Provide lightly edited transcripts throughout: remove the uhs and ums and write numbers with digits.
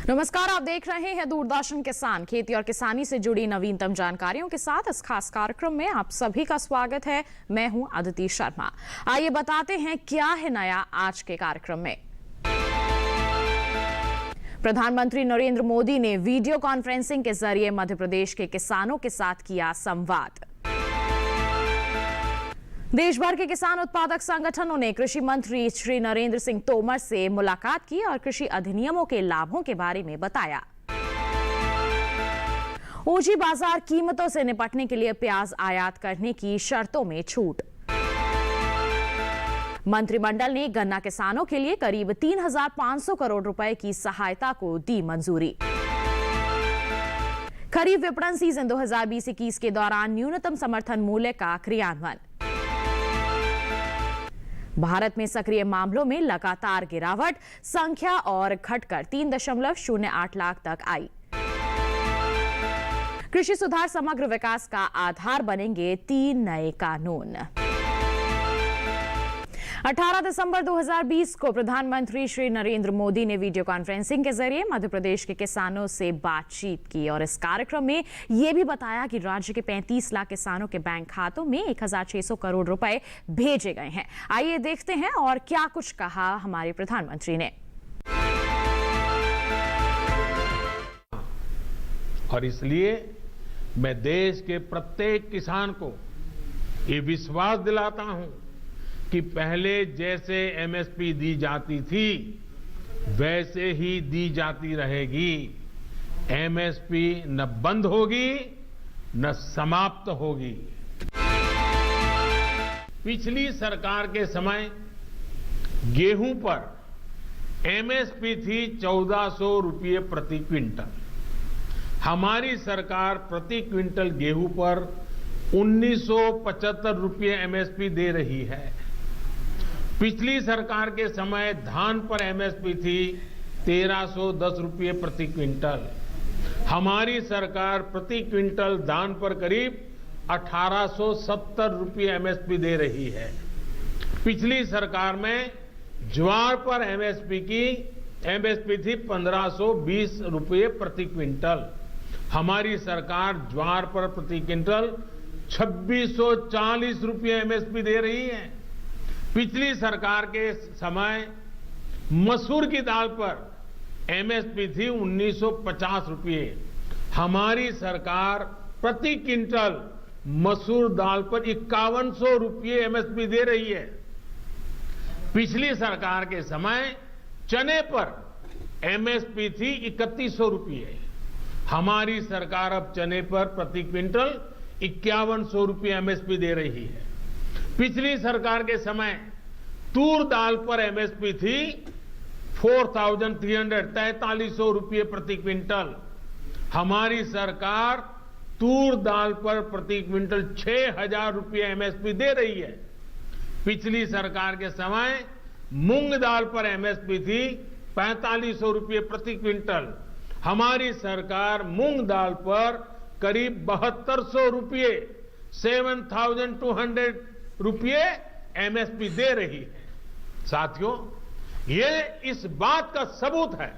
नमस्कार, आप देख रहे हैं दूरदर्शन किसान। खेती और किसानी से जुड़ी नवीनतम जानकारियों के साथ इस खास कार्यक्रम में आप सभी का स्वागत है। मैं हूं अदिति शर्मा। आइए बताते हैं क्या है नया आज के कार्यक्रम में। प्रधानमंत्री नरेंद्र मोदी ने वीडियो कॉन्फ्रेंसिंग के जरिए मध्य प्रदेश के किसानों के साथ किया संवाद। देश भर के किसान उत्पादक संगठनों ने कृषि मंत्री श्री नरेंद्र सिंह तोमर से मुलाकात की और कृषि अधिनियमों के लाभों के बारे में बताया। ऊंची बाजार कीमतों से निपटने के लिए प्याज आयात करने की शर्तों में छूट। मंत्रिमंडल ने गन्ना किसानों के लिए करीब 3,500 करोड़ रुपए की सहायता को दी मंजूरी। खरीफ विपणन सीजन 2020-21 के दौरान न्यूनतम समर्थन मूल्य का क्रियान्वयन। भारत में सक्रिय मामलों में लगातार गिरावट, संख्या और घटकर 3.08 लाख तक आई। कृषि सुधार समग्र विकास का आधार बनेंगे 3 नए कानून। 18 दिसंबर 2020 को प्रधानमंत्री श्री नरेंद्र मोदी ने वीडियो कॉन्फ्रेंसिंग के जरिए मध्य प्रदेश के किसानों से बातचीत की और इस कार्यक्रम में यह भी बताया कि राज्य के 35 लाख किसानों के बैंक खातों में 1,600 करोड़ रुपए भेजे गए हैं। आइए देखते हैं और क्या कुछ कहा हमारे प्रधानमंत्री ने। और इसलिए मैं देश के प्रत्येक किसान को ये विश्वास दिलाता हूं कि पहले जैसे एमएसपी दी जाती थी वैसे ही दी जाती रहेगी। एमएसपी न बंद होगी न समाप्त होगी। पिछली सरकार के समय गेहूं पर एमएसपी थी 1,400 रुपये प्रति क्विंटल। हमारी सरकार प्रति क्विंटल गेहूं पर 1,975 रुपये एमएसपी दे रही है। पिछली सरकार के समय धान पर एमएसपी थी 1,310 रुपये प्रति क्विंटल। हमारी सरकार प्रति क्विंटल धान पर करीब 1,870 रुपये एमएसपी दे रही है। पिछली सरकार में ज्वार पर एमएसपी थी 1,520 रुपये प्रति क्विंटल। हमारी सरकार ज्वार पर प्रति क्विंटल 2,640 रुपये एमएसपी दे रही है। पिछली सरकार के समय मसूर की दाल पर एमएसपी थी 1,950 रुपये। हमारी सरकार प्रति क्विंटल मसूर दाल पर 5,100 रुपये एमएसपी दे रही है। पिछली सरकार के समय चने पर एमएसपी थी 3,100 रुपये। हमारी सरकार अब चने पर प्रति क्विंटल 5,100 रुपये एमएसपी दे रही है। पिछली सरकार के समय तूर दाल पर एमएसपी थी 4,300 रुपये प्रति क्विंटल। हमारी सरकार तूर दाल पर प्रति क्विंटल 6,000 रुपये एमएसपी दे रही है। पिछली सरकार के समय मूंग दाल पर एमएसपी थी 4,500 रुपये प्रति क्विंटल। हमारी सरकार मूंग दाल पर करीब 7,200 रुपये 7,200 रुपये एमएसपी दे रही है। साथियों, ये इस बात का सबूत है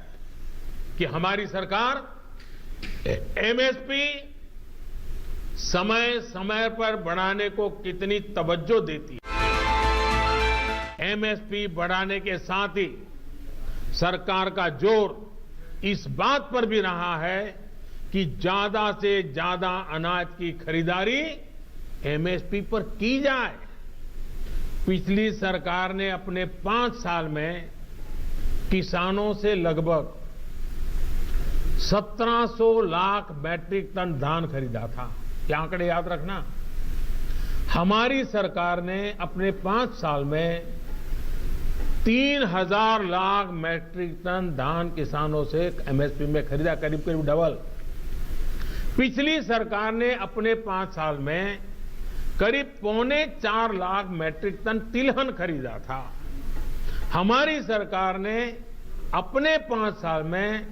कि हमारी सरकार एमएसपी समय समय पर बढ़ाने को कितनी तवज्जो देती है। एमएसपी बढ़ाने के साथ ही सरकार का जोर इस बात पर भी रहा है कि ज्यादा से ज्यादा अनाज की खरीदारी एमएसपी पर की जाए। पिछली सरकार ने अपने 5 साल में किसानों से लगभग 1,700 लाख मैट्रिक टन धान खरीदा था। ये आंकड़े याद रखना। हमारी सरकार ने अपने 5 साल में 3,000 लाख मैट्रिक टन धान किसानों से एमएसपी में खरीदा, करीब करीब डबल। पिछली सरकार ने अपने 5 साल में करीब 3.25 लाख मैट्रिक टन तिलहन खरीदा था। हमारी सरकार ने अपने 5 साल में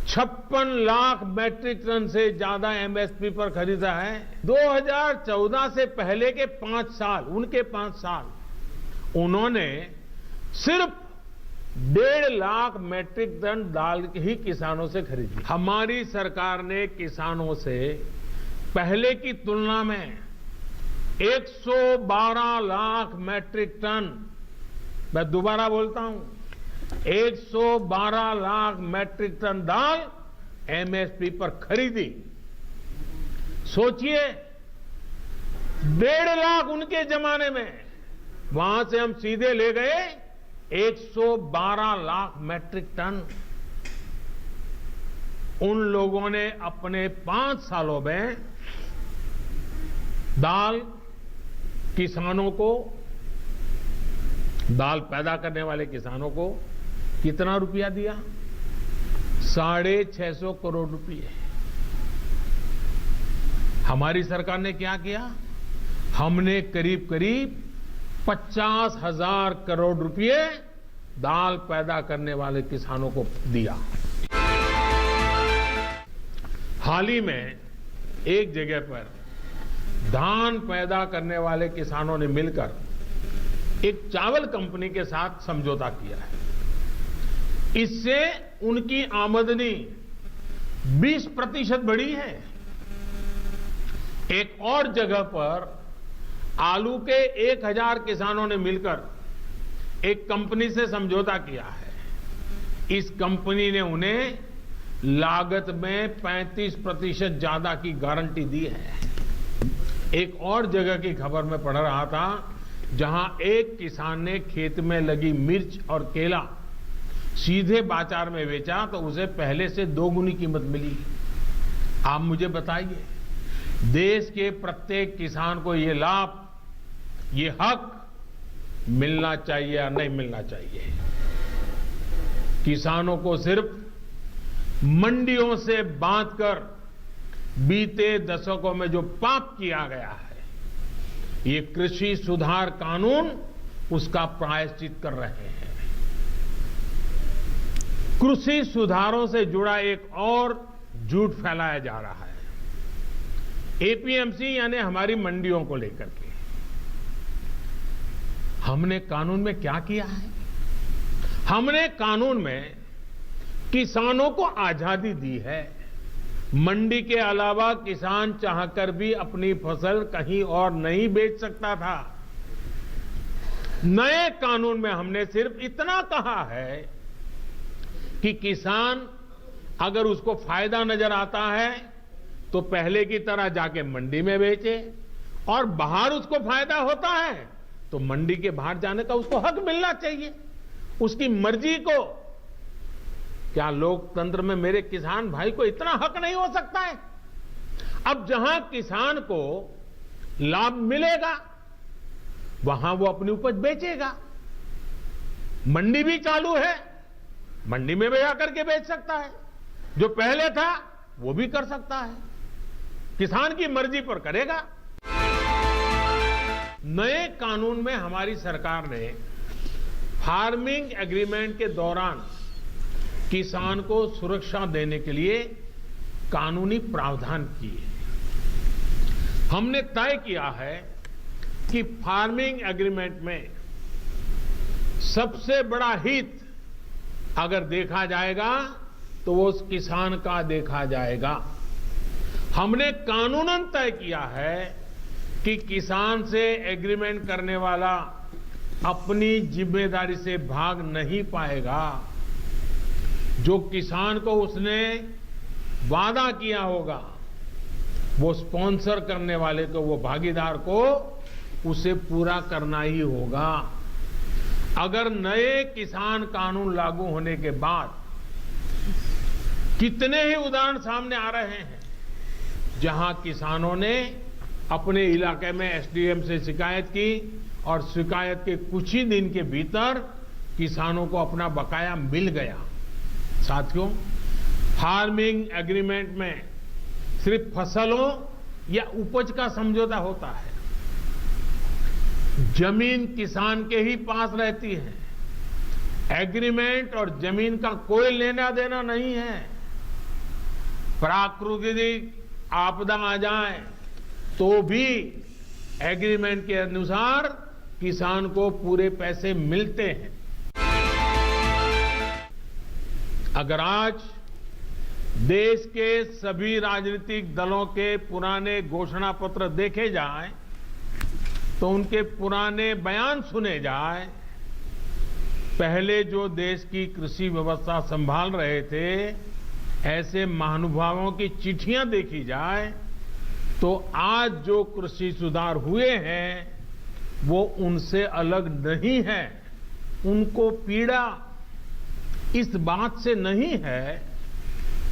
56 लाख मैट्रिक टन से ज्यादा एमएसपी पर खरीदा है। 2014 से पहले के 5 साल, उनके 5 साल, उन्होंने सिर्फ 1.5 लाख मैट्रिक टन दाल ही किसानों से खरीदी। हमारी सरकार ने किसानों से पहले की तुलना में 112 लाख मैट्रिक टन, मैं दोबारा बोलता हूं, 112 लाख मैट्रिक टन दाल एमएसपी पर खरीदी। सोचिए, 1.5 लाख उनके जमाने में, वहां से हम सीधे ले गए 112 लाख मैट्रिक टन। उन लोगों ने अपने 5 सालों में दाल किसानों को, दाल पैदा करने वाले किसानों को कितना रुपया दिया? 650 करोड़ रुपए। हमारी सरकार ने क्या किया? हमने करीब करीब 50,000 करोड़ रुपए दाल पैदा करने वाले किसानों को दिया। हाल ही में एक जगह पर धान पैदा करने वाले किसानों ने मिलकर एक चावल कंपनी के साथ समझौता किया है। इससे उनकी आमदनी 20% बढ़ी है। एक और जगह पर आलू के 1000 किसानों ने मिलकर एक कंपनी से समझौता किया है। इस कंपनी ने उन्हें लागत में 35% ज्यादा की गारंटी दी है। एक और जगह की खबर में पढ़ रहा था, जहां एक किसान ने खेत में लगी मिर्च और केला सीधे बाजार में बेचा तो उसे पहले से 2 गुनी कीमत मिली। आप मुझे बताइए, देश के प्रत्येक किसान को ये लाभ, ये हक मिलना चाहिए या नहीं मिलना चाहिए? किसानों को सिर्फ मंडियों से बांधकर बीते दशकों में जो पाप किया गया है, ये कृषि सुधार कानून उसका प्रायश्चित कर रहे हैं। कृषि सुधारों से जुड़ा एक और झूठ फैलाया जा रहा है, एपीएमसी यानी हमारी मंडियों को लेकर के। हमने कानून में क्या किया है? हमने कानून में किसानों को आजादी दी है। मंडी के अलावा किसान चाहकर भी अपनी फसल कहीं और नहीं बेच सकता था। नए कानून में हमने सिर्फ इतना कहा है कि किसान अगर उसको फायदा नजर आता है तो पहले की तरह जाके मंडी में बेचे, और बाहर उसको फायदा होता है तो मंडी के बाहर जाने का उसको हक मिलना चाहिए, उसकी मर्जी को। क्या लोकतंत्र में मेरे किसान भाई को इतना हक नहीं हो सकता है? अब जहां किसान को लाभ मिलेगा वहां वो अपनी उपज बेचेगा। मंडी भी चालू है, मंडी में भी आकर के बेच सकता है। जो पहले था वो भी कर सकता है, किसान की मर्जी पर करेगा। नए कानून में हमारी सरकार ने फार्मिंग एग्रीमेंट के दौरान किसान को सुरक्षा देने के लिए कानूनी प्रावधान किए। हमने तय किया है कि फार्मिंग एग्रीमेंट में सबसे बड़ा हित अगर देखा जाएगा तो वो उस किसान का देखा जाएगा। हमने कानूनन तय किया है कि किसान से एग्रीमेंट करने वाला अपनी जिम्मेदारी से भाग नहीं पाएगा। जो किसान को उसने वादा किया होगा वो स्पॉन्सर करने वाले को, वो भागीदार को उसे पूरा करना ही होगा। अगर नए किसान कानून लागू होने के बाद कितने ही उदाहरण सामने आ रहे हैं जहां किसानों ने अपने इलाके में एसडीएम से शिकायत की और शिकायत के कुछ ही दिन के भीतर किसानों को अपना बकाया मिल गया। साथियों, फार्मिंग एग्रीमेंट में सिर्फ फसलों या उपज का समझौता होता है, जमीन किसान के ही पास रहती है। एग्रीमेंट और जमीन का कोई लेना देना नहीं है। प्राकृतिक आपदा आ जाए तो भी एग्रीमेंट के अनुसार किसान को पूरे पैसे मिलते हैं। अगर आज देश के सभी राजनीतिक दलों के पुराने घोषणा पत्र देखे जाएं, तो उनके पुराने बयान सुने जाएं, पहले जो देश की कृषि व्यवस्था संभाल रहे थे ऐसे महानुभावों की चिट्ठियां देखी जाए, तो आज जो कृषि सुधार हुए हैं वो उनसे अलग नहीं है। उनको पीड़ा इस बात से नहीं है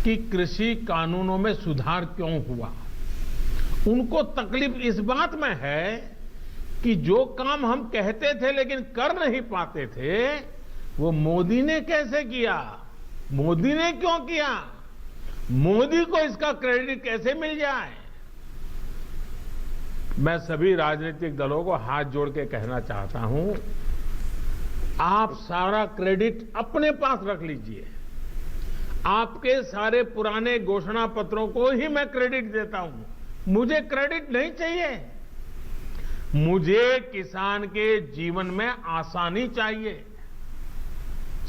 कि कृषि कानूनों में सुधार क्यों हुआ, उनको तकलीफ इस बात में है कि जो काम हम कहते थे लेकिन कर नहीं पाते थे वो मोदी ने कैसे किया, मोदी ने क्यों किया, मोदी को इसका क्रेडिट कैसे मिल जाए। मैं सभी राजनीतिक दलों को हाथ जोड़ के कहना चाहता हूं, आप सारा क्रेडिट अपने पास रख लीजिए। आपके सारे पुराने घोषणा पत्रों को ही मैं क्रेडिट देता हूं, मुझे क्रेडिट नहीं चाहिए। मुझे किसान के जीवन में आसानी चाहिए,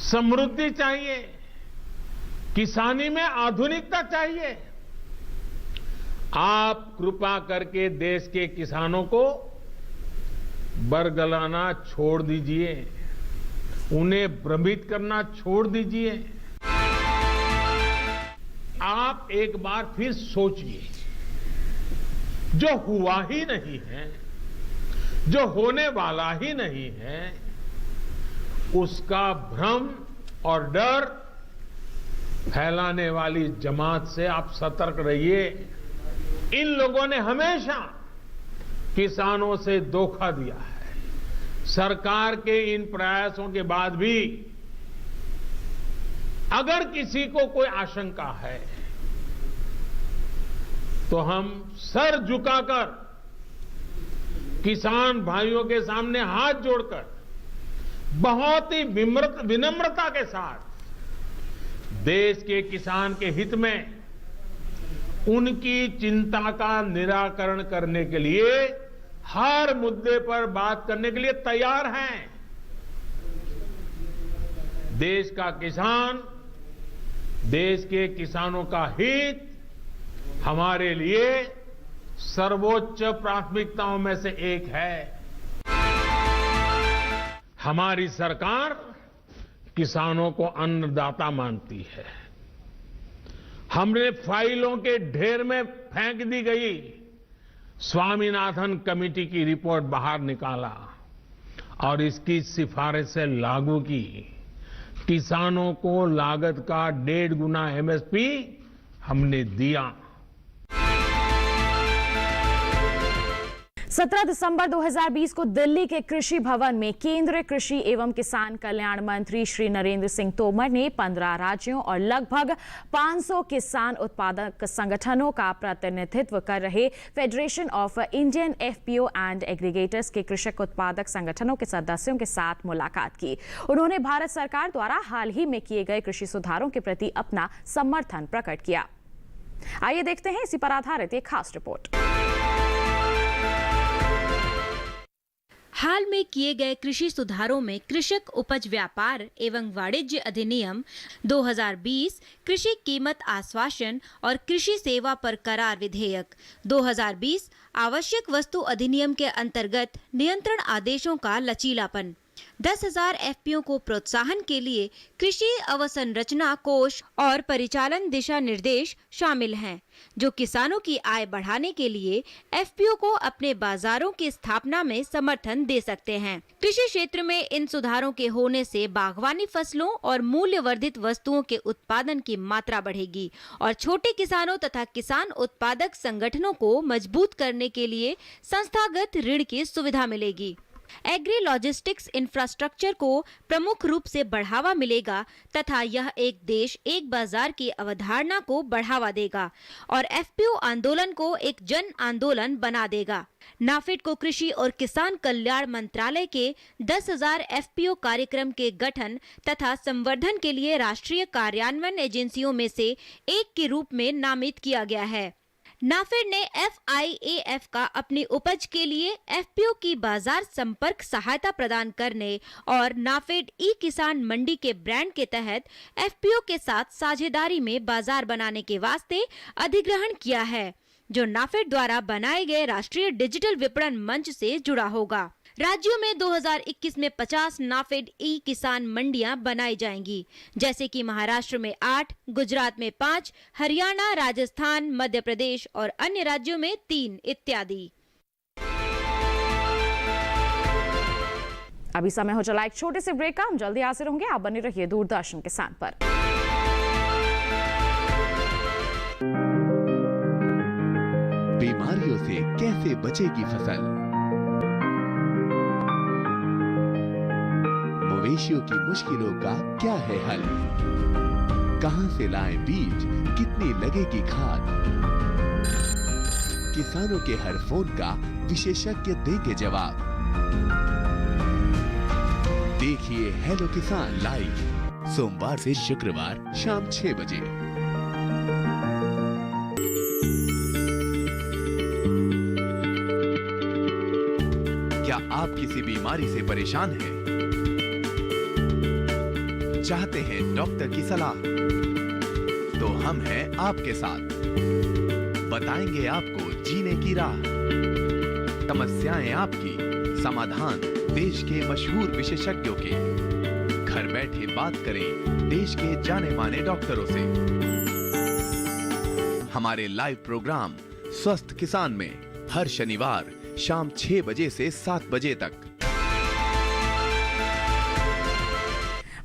समृद्धि चाहिए, किसानी में आधुनिकता चाहिए। आप कृपा करके देश के किसानों को बरगलाना छोड़ दीजिए, उन्हें भ्रमित करना छोड़ दीजिए। आप एक बार फिर सोचिए, जो हुआ ही नहीं है, जो होने वाला ही नहीं है, उसका भ्रम और डर फैलाने वाली जमात से आप सतर्क रहिए। इन लोगों ने हमेशा किसानों से धोखा दिया है। सरकार के इन प्रयासों के बाद भी अगर किसी को कोई आशंका है तो हम सर झुकाकर किसान भाइयों के सामने हाथ जोड़कर बहुत ही विनम्रता के साथ देश के किसान के हित में उनकी चिंता का निराकरण करने के लिए हर मुद्दे पर बात करने के लिए तैयार हैं। देश का किसान, देश के किसानों का हित हमारे लिए सर्वोच्च प्राथमिकताओं में से एक है। हमारी सरकार किसानों को अन्नदाता मानती है। हमने फाइलों के ढेर में फेंक दी गई स्वामीनाथन कमेटी की रिपोर्ट बाहर निकाला और इसकी सिफारिश से लागू की। किसानों को लागत का 1.5 गुना एमएसपी हमने दिया। 17 दिसंबर 2020 को दिल्ली के कृषि भवन में केंद्रीय कृषि एवं किसान कल्याण मंत्री श्री नरेंद्र सिंह तोमर ने 15 राज्यों और लगभग 500 किसान उत्पादक संगठनों का प्रतिनिधित्व कर रहे federation of Indian FPO and aggregators के कृषक उत्पादक संगठनों के सदस्यों के साथ मुलाकात की। उन्होंने भारत सरकार द्वारा हाल ही में किए गए कृषि सुधारों के प्रति अपना समर्थन प्रकट किया। आइए देखते हैं इसी पर आधारित एक खास रिपोर्ट। हाल में किए गए कृषि सुधारों में कृषक उपज व्यापार एवं वाणिज्य अधिनियम 2020, कृषि कीमत आश्वासन और कृषि सेवा पर करार विधेयक 2020, आवश्यक वस्तु अधिनियम के अंतर्गत नियंत्रण आदेशों का लचीलापन, 10,000 एफपीओ को प्रोत्साहन के लिए कृषि अवसंरचना कोष और परिचालन दिशा निर्देश शामिल हैं, जो किसानों की आय बढ़ाने के लिए एफपीओ को अपने बाजारों की स्थापना में समर्थन दे सकते हैं। कृषि क्षेत्र में इन सुधारों के होने से बागवानी फसलों और मूल्यवर्धित वस्तुओं के उत्पादन की मात्रा बढ़ेगी और छोटे किसानों तथा किसान उत्पादक संगठनों को मजबूत करने के लिए संस्थागत ऋण की सुविधा मिलेगी। एग्री लॉजिस्टिक्स इंफ्रास्ट्रक्चर को प्रमुख रूप से बढ़ावा मिलेगा तथा यह एक देश एक बाजार की अवधारणा को बढ़ावा देगा और एफपीओ आंदोलन को एक जन आंदोलन बना देगा। नाफेड को कृषि और किसान कल्याण मंत्रालय के 10,000 एफपीओ कार्यक्रम के गठन तथा संवर्धन के लिए राष्ट्रीय कार्यान्वयन एजेंसियों में से एक के रूप में नामित किया गया है। नाफेड ने FIAF का अपनी उपज के लिए FPO की बाजार संपर्क सहायता प्रदान करने और नाफेड ई किसान मंडी के ब्रांड के तहत FPO के साथ साझेदारी में बाजार बनाने के वास्ते अधिग्रहण किया है, जो नाफेड द्वारा बनाए गए राष्ट्रीय डिजिटल विपणन मंच से जुड़ा होगा। राज्यों में 2021 में 50 नाफेड ई किसान मंडियां बनाई जाएंगी, जैसे कि महाराष्ट्र में 8, गुजरात में 5, हरियाणा, राजस्थान, मध्य प्रदेश और अन्य राज्यों में 3 इत्यादि। अभी समय हो चला एक छोटे से ब्रेक का, हम जल्दी हाजिर होंगे। आप बने रहिए दूरदर्शन किसान पर। बीमारियों से कैसे बचेगी फसल? मवेशियों की मुश्किलों का क्या है हल? कहां से लाएं बीज, कितनी लगेगी खाद? किसानों के हर फोन का विशेषज्ञ देंगे जवाब। देखिए हेलो किसान लाइव सोमवार से शुक्रवार शाम 6 बजे। क्या आप किसी बीमारी से परेशान हैं? चाहते हैं डॉक्टर की सलाह? तो हम हैं आपके साथ। बताएंगे आपको जीने की राह। समस्याएं आपकी, समाधान देश के मशहूर विशेषज्ञों के। घर बैठे बात करें देश के जाने माने डॉक्टरों से। हमारे लाइव प्रोग्राम स्वस्थ किसान में हर शनिवार शाम 6 बजे से 7 बजे तक।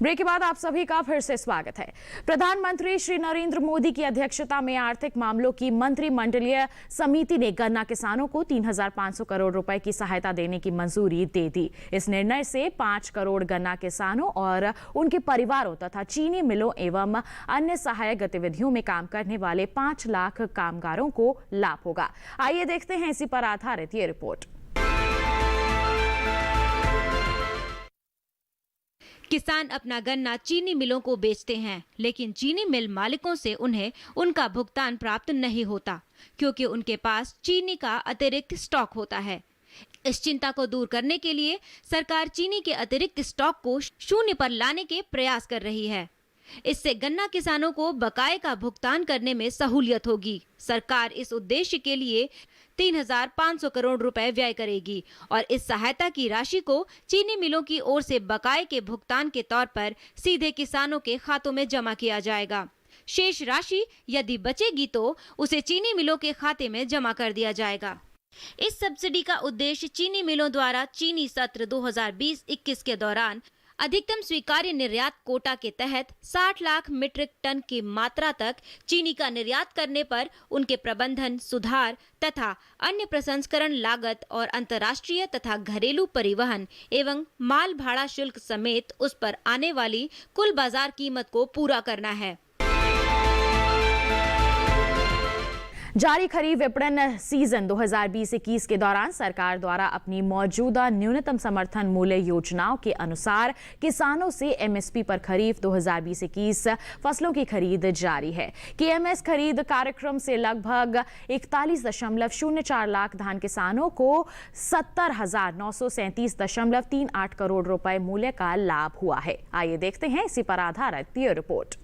ब्रेक के बाद आप सभी का फिर से स्वागत है। प्रधानमंत्री श्री नरेंद्र मोदी की अध्यक्षता में आर्थिक मामलों की मंत्रिमंडलीय समिति ने गन्ना किसानों को 3,500 करोड़ रुपए की सहायता देने की मंजूरी दे दी। इस निर्णय से 5 करोड़ गन्ना किसानों और उनके परिवारों तथा चीनी मिलों एवं अन्य सहायक गतिविधियों में काम करने वाले 5 लाख कामगारों को लाभ होगा। आइए देखते हैं इसी पर आधारित ये रिपोर्ट। किसान अपना गन्ना चीनी मिलों को बेचते हैं, लेकिन चीनी मिल मालिकों से उन्हें उनका भुगतान प्राप्त नहीं होता, क्योंकि उनके पास चीनी का अतिरिक्त स्टॉक होता है। इस चिंता को दूर करने के लिए सरकार चीनी के अतिरिक्त स्टॉक को शून्य पर लाने के प्रयास कर रही है। इससे गन्ना किसानों को बकाये का भुगतान करने में सहूलियत होगी। सरकार इस उद्देश्य के लिए 3,500 करोड़ रुपए व्यय करेगी और इस सहायता की राशि को चीनी मिलों की ओर से बकाये के भुगतान के तौर पर सीधे किसानों के खातों में जमा किया जाएगा। शेष राशि यदि बचेगी तो उसे चीनी मिलों के खाते में जमा कर दिया जाएगा। इस सब्सिडी का उद्देश्य चीनी मिलों द्वारा चीनी सत्र 2020-21 के दौरान अधिकतम स्वीकार्य निर्यात कोटा के तहत 60 लाख मीट्रिक टन की मात्रा तक चीनी का निर्यात करने पर उनके प्रबंधन, सुधार तथा अन्य प्रसंस्करण लागत और अंतर्राष्ट्रीय तथा घरेलू परिवहन एवं माल भाड़ा शुल्क समेत उस पर आने वाली कुल बाजार कीमत को पूरा करना है। जारी खरीफ विपणन सीजन 2020-21 के दौरान सरकार द्वारा अपनी मौजूदा न्यूनतम समर्थन मूल्य योजनाओं के अनुसार किसानों से MSP पर खरीफ 2020-21 फसलों की खरीद जारी है। KMS खरीद कार्यक्रम से लगभग 41.04 लाख धान किसानों को 70,937.38 करोड़ रुपए मूल्य का लाभ हुआ है। आइए देखते हैं इसी पर आधारित ये रिपोर्ट।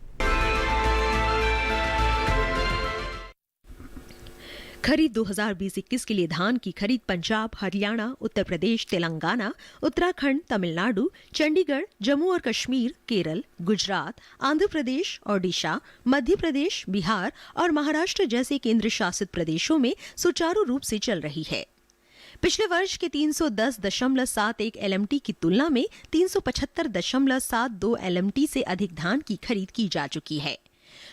खरीद 2020-21 के लिए धान की खरीद पंजाब, हरियाणा, उत्तर प्रदेश, तेलंगाना, उत्तराखंड, तमिलनाडु, चंडीगढ़, जम्मू और कश्मीर, केरल, गुजरात, आंध्र प्रदेश, ओडिशा, मध्य प्रदेश, बिहार और महाराष्ट्र जैसे केंद्र शासित प्रदेशों में सुचारू रूप से चल रही है। पिछले वर्ष के 310.71 LMT की तुलना में 375.72 LMT से अधिक धान की खरीद की जा चुकी है,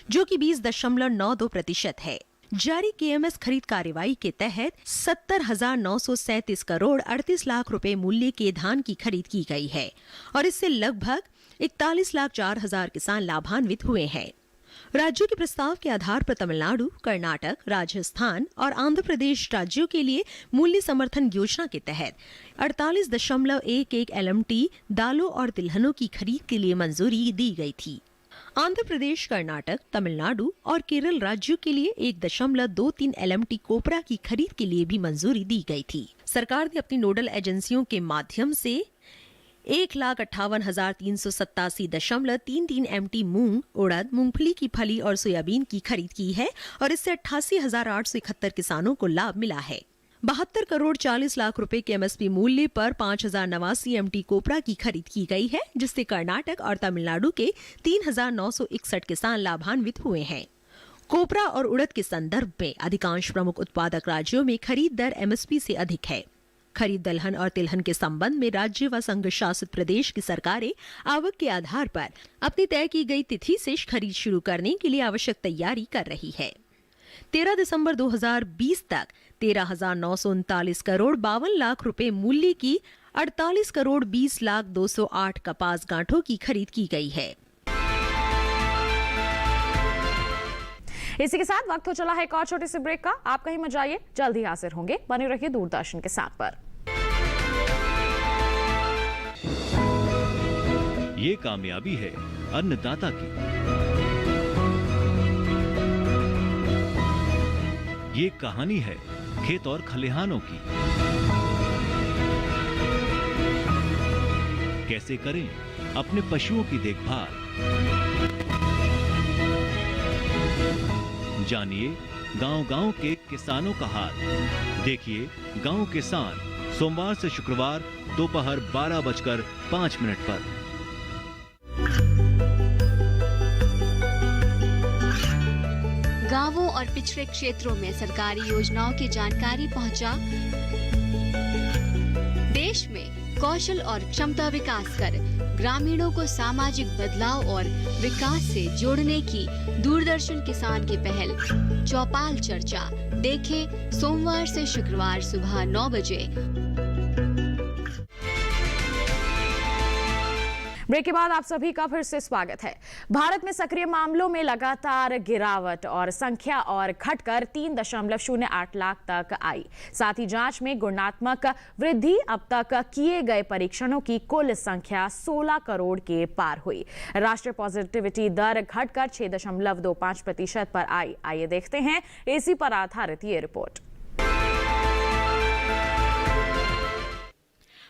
जो कि 20.92% है। जारी KMS खरीद कार्रवाई के तहत 70,937 करोड़ 38 लाख रुपए मूल्य के धान की खरीद की गई है और इससे लगभग 41,04,000 किसान लाभान्वित हुए हैं। राज्यों के प्रस्ताव के आधार पर तमिलनाडु, कर्नाटक, राजस्थान और आंध्र प्रदेश राज्यों के लिए मूल्य समर्थन योजना के तहत 48.11 LMT दालों और तिलहनों की खरीद के लिए मंजूरी दी गई थी। आंध्र प्रदेश, कर्नाटक, तमिलनाडु और केरल राज्यों के लिए 1.23 LMT कोपरा की खरीद के लिए भी मंजूरी दी गई थी। सरकार ने अपनी नोडल एजेंसियों के माध्यम से 1,58,387.33 MT मूंग, उड़द, मूंगफली की फली और सोयाबीन की खरीद की है और इससे 88,871 किसानों को लाभ मिला है। 72 करोड़ 40 लाख रुपए के MSP मूल्य पर 5,089 MT कोपरा की खरीद की गई है, जिससे कर्नाटक और तमिलनाडु के 3,961 किसान लाभान्वित हुए हैं। कोपरा और उड़द के संदर्भ में अधिकांश प्रमुख उत्पादक राज्यों में खरीद दर MSP से अधिक है। खरीद दलहन और तिलहन के संबंध में राज्य व संघ शासित प्रदेश की सरकारें आवक के आधार पर अपनी तय की गई तिथि से खरीद शुरू करने के लिए आवश्यक तैयारी कर रही है। 13 दिसंबर 2020 तक 13,939 करोड़ 52 लाख रुपए मूल्य की 48 करोड़ 20 लाख 208 कपास गांठों की खरीद की गई है। इसी के साथ वक्त हो चला है एक और छोटे से ब्रेक का। आप कहीं मत जाइए, जल्द ही हाजिर होंगे। बने रहिए दूरदर्शन के साथ पर। ये कामयाबी है अन्नदाता की, ये कहानी है खेत और खलिहानों की। कैसे करें अपने पशुओं की देखभाल, जानिए गांव-गांव के किसानों का हाल। देखिए गांव किसान सोमवार से शुक्रवार दोपहर 12:05 पर। गांवों और पिछड़े क्षेत्रों में सरकारी योजनाओं की जानकारी पहुंचा। देश में कौशल और क्षमता विकास कर ग्रामीणों को सामाजिक बदलाव और विकास से जोड़ने की दूरदर्शन किसान की पहल चौपाल चर्चा देखें सोमवार से शुक्रवार सुबह 9 बजे। ब्रेक के बाद आप सभी का फिर से स्वागत है। भारत में सक्रिय मामलों में लगातार गिरावट और संख्या और घटकर 3.08 लाख तक आई। साथ ही जांच में गुणात्मक वृद्धि। अब तक किए गए परीक्षणों की कुल संख्या 16 करोड़ के पार हुई। राष्ट्रीय पॉजिटिविटी दर घटकर 6.25% पर आई। आइए देखते हैं इसी पर आधारित ये रिपोर्ट।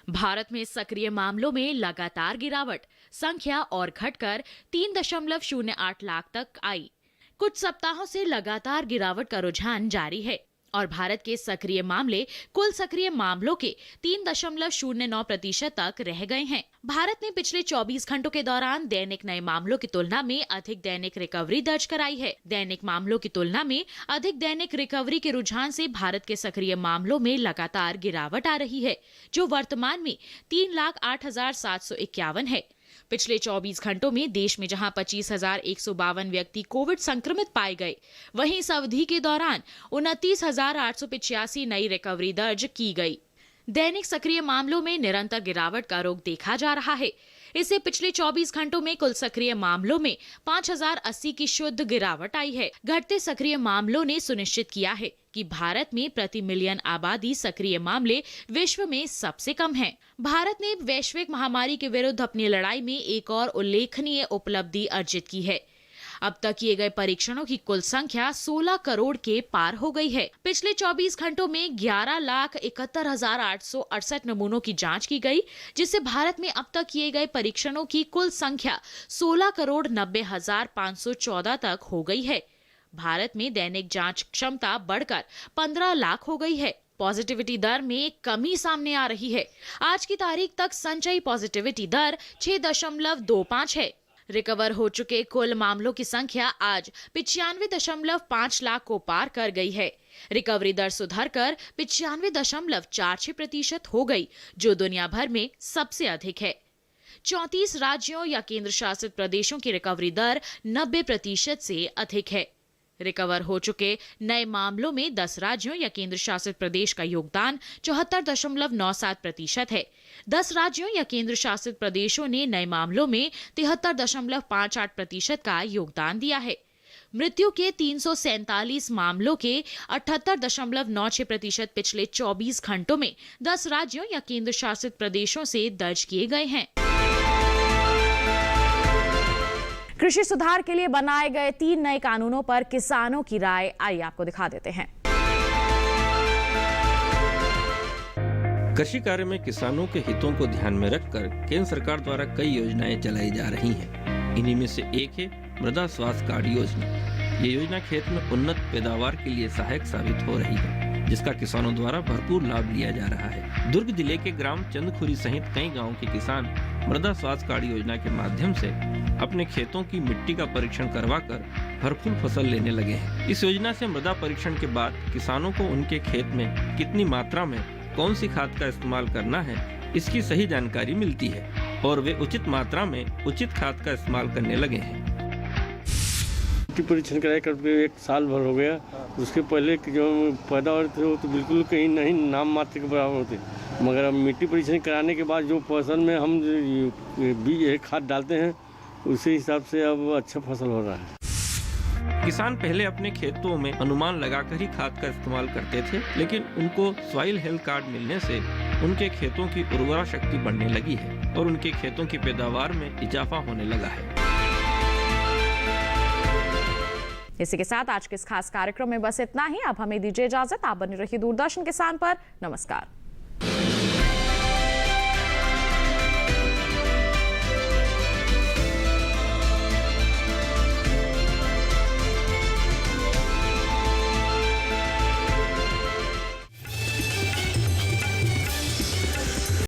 भारत में सक्रिय मामलों में लगातार गिरावट, संख्या और घटकर 3.08 लाख तक आई। कुछ सप्ताहों से लगातार गिरावट का रुझान जारी है और भारत के सक्रिय मामले कुल सक्रिय मामलों के 3.09% तक रह गए हैं। भारत ने पिछले 24 घंटों के दौरान दैनिक नए मामलों की तुलना में अधिक दैनिक रिकवरी दर्ज कराई है। दैनिक मामलों की तुलना में अधिक दैनिक रिकवरी के रुझान से भारत के सक्रिय मामलों में लगातार गिरावट आ रही है, जो वर्तमान में 3,08,751 है। पिछले 24 घंटों में देश में जहां 25,152 व्यक्ति कोविड संक्रमित पाए गए, वहीं इस अवधि के दौरान 29,885 नई रिकवरी दर्ज की गई। दैनिक सक्रिय मामलों में निरंतर गिरावट का रुख देखा जा रहा है। इससे पिछले 24 घंटों में कुल सक्रिय मामलों में 5,080 की शुद्ध गिरावट आई है। घटते सक्रिय मामलों ने सुनिश्चित किया है कि भारत में प्रति मिलियन आबादी सक्रिय मामले विश्व में सबसे कम हैं। भारत ने वैश्विक महामारी के विरुद्ध अपनी लड़ाई में एक और उल्लेखनीय उपलब्धि अर्जित की है। अब तक किए गए परीक्षणों की कुल संख्या 16 करोड़ के पार हो गई है। पिछले 24 घंटों में 11,71,868 नमूनों की जांच की गई, जिससे भारत में अब तक किए गए परीक्षणों की कुल संख्या 16,90,514 तक हो गई है। भारत में दैनिक जांच क्षमता बढ़कर 15 लाख हो गई है। पॉजिटिविटी दर में कमी सामने आ रही है। आज की तारीख तक संचयी पॉजिटिविटी दर 6.25 है। रिकवर हो चुके कुल मामलों की संख्या आज 95.5 लाख को पार कर गई है। रिकवरी दर सुधरकर 95.46% हो गई, जो दुनिया भर में सबसे अधिक है। 34 राज्यों या केंद्र शासित प्रदेशों की रिकवरी दर 90% से अधिक है। रिकवर हो चुके नए मामलों में 10 राज्यों या केंद्र शासित प्रदेश का योगदान 74.97% है। 10 राज्यों या केंद्र शासित प्रदेशों ने नए मामलों में 73.58% का योगदान दिया है। मृत्यु के 347 मामलों के 78.96% पिछले 24 घंटों में 10 राज्यों या केंद्र शासित प्रदेशों से दर्ज किए गए हैं। कृषि सुधार के लिए बनाए गए 3 नए कानूनों पर किसानों की राय, आइए आपको दिखा देते हैं। कृषि कार्य में किसानों के हितों को ध्यान में रखकर केंद्र सरकार द्वारा कई योजनाएं चलाई जा रही हैं। इन्हीं में से एक है मृदा स्वास्थ्य कार्ड योजना। ये योजना खेत में उन्नत पैदावार के लिए सहायक साबित हो रही है, जिसका किसानों द्वारा भरपूर लाभ लिया जा रहा है। दुर्ग जिले के ग्राम चंदखुरी सहित कई गाँव के किसान मृदा स्वास्थ्य कार्ड योजना के माध्यम से अपने खेतों की मिट्टी का परीक्षण करवाकर भरपूर फसल लेने लगे हैं। इस योजना से मृदा परीक्षण के बाद किसानों को उनके खेत में कितनी मात्रा में कौन सी खाद का इस्तेमाल करना है, इसकी सही जानकारी मिलती है और वे उचित मात्रा में उचित खाद का इस्तेमाल करने लगे हैं। मिट्टी परीक्षण कराए कर 1 साल भर हो गया। उसके पहले जो पैदावार थे वो तो बिल्कुल कहीं नहीं, नाम मात्र के बराबर होते, मगर अब मिट्टी परीक्षण कराने के बाद जो फसल में हम बीज खाद डालते हैं उसी हिसाब से अब अच्छा फसल हो रहा है। किसान पहले अपने खेतों में अनुमान लगाकर ही खाद का इस्तेमाल करते थे, लेकिन उनको सॉइल हेल्थ कार्ड मिलने से उनके खेतों की उर्वरा शक्ति बढ़ने लगी है और उनके खेतों की पैदावार में इजाफा होने लगा है। इसी के साथ आज के इस खास कार्यक्रम में बस इतना ही। अब हमें दीजिए इजाजत। आप बने रहिए दूरदर्शन किसान पर। नमस्कार।